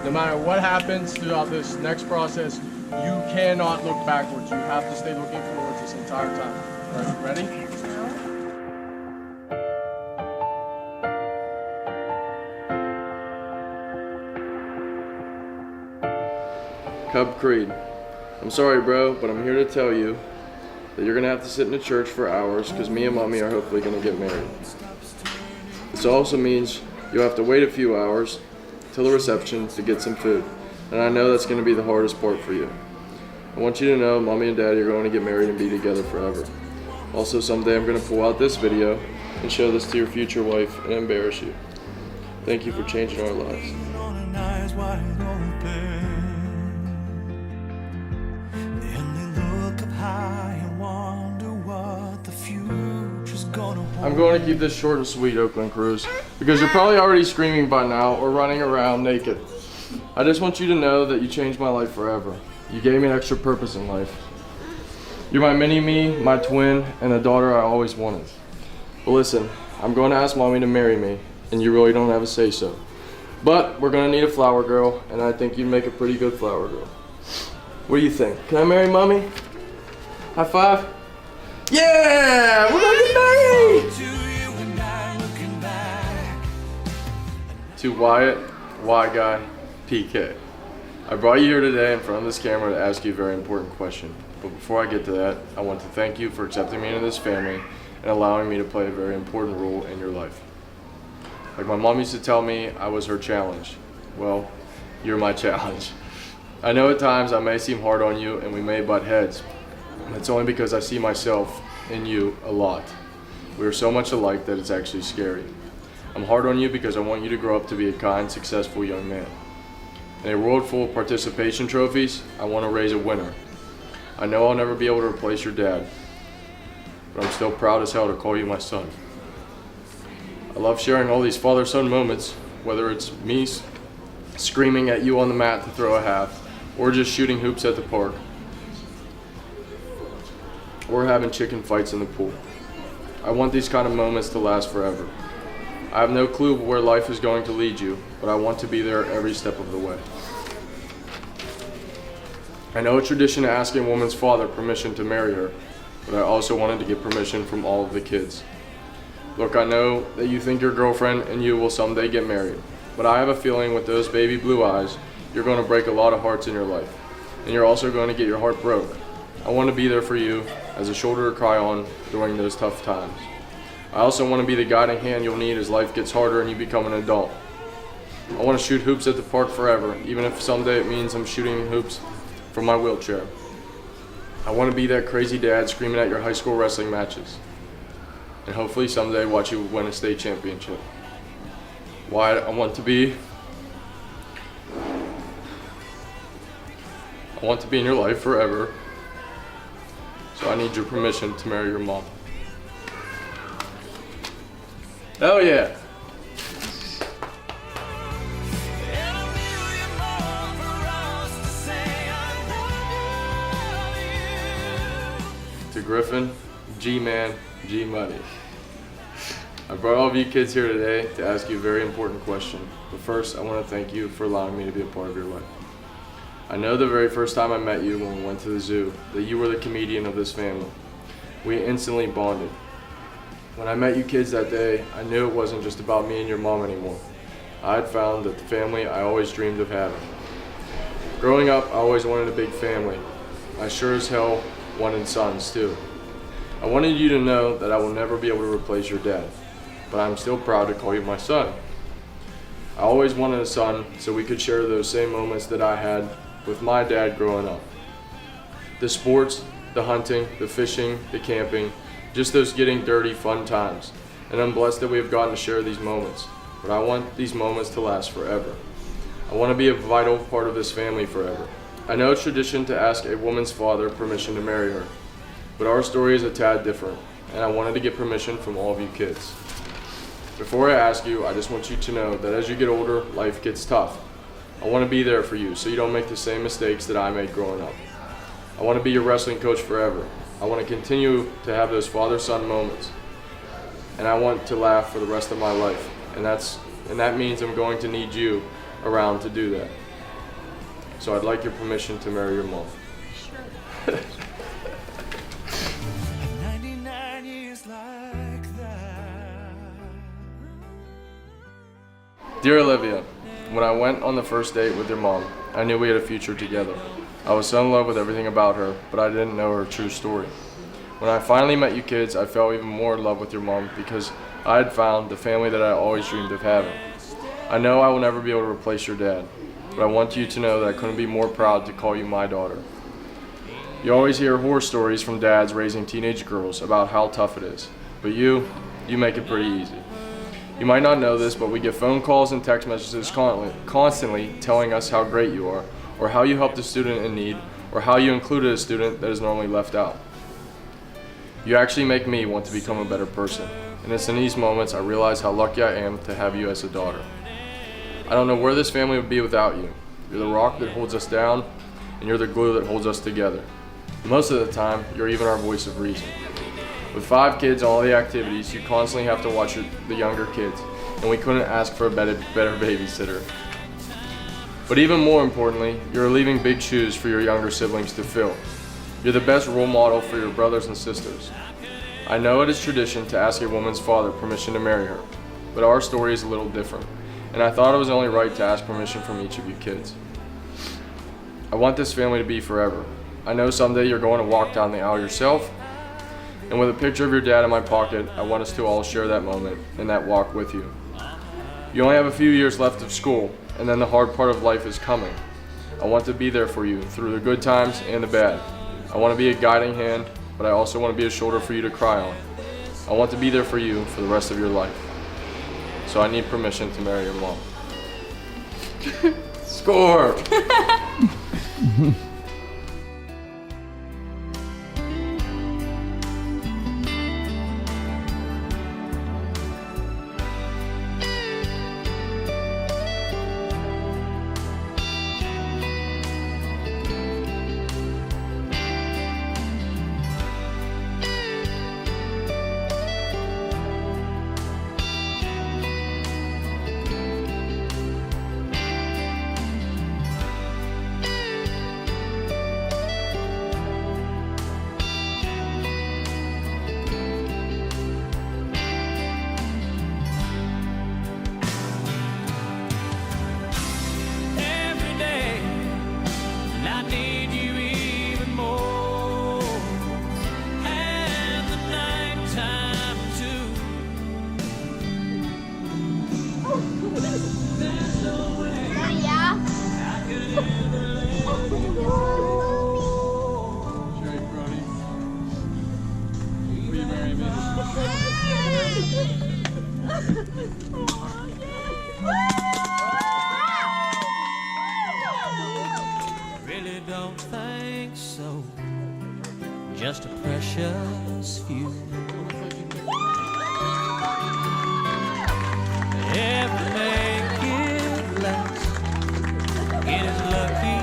No matter what happens throughout this next process, you cannot look backwards. You have to stay looking forwards this entire time. All right, ready? Cub Creed. I'm sorry, bro, but I'm here to tell you that you're gonna have to sit in the church for hours because me and mommy are hopefully gonna get married. This also means you'll have to wait a few hours till the reception to get some food. And I know that's gonna be the hardest part for you. I want you to know mommy and daddy are going to get married and be together forever. Also, someday I'm gonna pull out this video and show this to your future wife and embarrass you. Thank you for changing our lives. I'm going to keep this short and sweet, Oakland Crews, because you're probably already screaming by now or running around naked. I just want you to know that you changed my life forever. You gave me an extra purpose in life. You're my mini-me, my twin, and a daughter I always wanted. But listen, I'm going to ask mommy to marry me, and you really don't have a say-so. But we're going to need a flower girl, and I think you'd make a pretty good flower girl. What do you think? Can I marry mommy? High five? Yeah! We're gonna get married! To Wyatt, Y Guy, PK. I brought you here today in front of this camera to ask you a very important question. But before I get to that, I want to thank you for accepting me into this family and allowing me to play a very important role in your life. Like my mom used to tell me, I was her challenge. Well, you're my challenge. I know at times I may seem hard on you and we may butt heads. It's only because I see myself in you a lot. We are so much alike that it's actually scary. I'm hard on you because I want you to grow up to be a kind, successful young man. In a world full of participation trophies, I want to raise a winner. I know I'll never be able to replace your dad, but I'm still proud as hell to call you my son. I love sharing all these father-son moments, whether it's me screaming at you on the mat to throw a half, or just shooting hoops at the park, or having chicken fights in the pool. I want these kind of moments to last forever. I have no clue where life is going to lead you, but I want to be there every step of the way. I know it's tradition to ask a woman's father permission to marry her, but I also wanted to get permission from all of the kids. Look, I know that you think your girlfriend and you will someday get married, but I have a feeling with those baby blue eyes, you're going to break a lot of hearts in your life, and you're also going to get your heart broke. I want to be there for you as a shoulder to cry on during those tough times. I also want to be the guiding hand you'll need as life gets harder and you become an adult. I want to shoot hoops at the park forever, even if someday it means I'm shooting hoops from my wheelchair. I want to be that crazy dad screaming at your high school wrestling matches, and hopefully someday watch you win a state championship. Wyatt, I want to be in your life forever. So I need your permission to marry your mom. Hell yeah! To Griffin, G-Man, G-Money. I brought all of you kids here today to ask you a very important question. But first, I want to thank you for allowing me to be a part of your life. I know the very first time I met you when we went to the zoo that you were the comedian of this family. We instantly bonded. When I met you kids that day, I knew it wasn't just about me and your mom anymore. I had found that the family I always dreamed of having. Growing up, I always wanted a big family. I sure as hell wanted sons too. I wanted you to know that I will never be able to replace your dad, but I'm still proud to call you my son. I always wanted a son so we could share those same moments that I had with my dad growing up. The sports, the hunting, the fishing, the camping, just those getting dirty fun times. And I'm blessed that we have gotten to share these moments, but I want these moments to last forever. I want to be a vital part of this family forever. I know it's tradition to ask a woman's father permission to marry her, but our story is a tad different, and I wanted to get permission from all of you kids. Before I ask you, I just want you to know that as you get older, life gets tough. I want to be there for you so you don't make the same mistakes that I made growing up. I want to be your wrestling coach forever. I want to continue to have those father-son moments. And I want to laugh for the rest of my life. And that means I'm going to need you around to do that. So I'd like your permission to marry your mom. Sure. 99 years like that. Dear Olivia, when I went on the first date with your mom, I knew we had a future together. I was so in love with everything about her, but I didn't know her true story. When I finally met you kids, I fell even more in love with your mom because I had found the family that I always dreamed of having. I know I will never be able to replace your dad, but I want you to know that I couldn't be more proud to call you my daughter. You always hear horror stories from dads raising teenage girls about how tough it is, but you make it pretty easy. You might not know this, but we get phone calls and text messages constantly telling us how great you are, or how you helped a student in need, or how you included a student that is normally left out. You actually make me want to become a better person, and it's in these moments I realize how lucky I am to have you as a daughter. I don't know where this family would be without you. You're the rock that holds us down, and you're the glue that holds us together. Most of the time, you're even our voice of reason. With 5 kids and all the activities, you constantly have to watch the younger kids, and we couldn't ask for a better babysitter. But even more importantly, you're leaving big shoes for your younger siblings to fill. You're the best role model for your brothers and sisters. I know it is tradition to ask a woman's father permission to marry her, but our story is a little different, and I thought it was only right to ask permission from each of you kids. I want this family to be forever. I know someday you're going to walk down the aisle yourself, and with a picture of your dad in my pocket, I want us to all share that moment and that walk with you. You only have a few years left of school, and then the hard part of life is coming. I want to be there for you through the good times and the bad. I want to be a guiding hand, but I also want to be a shoulder for you to cry on. I want to be there for you for the rest of your life. So I need permission to marry your mom. Score! Really don't think so. Just a precious few. Every man give less. It is lucky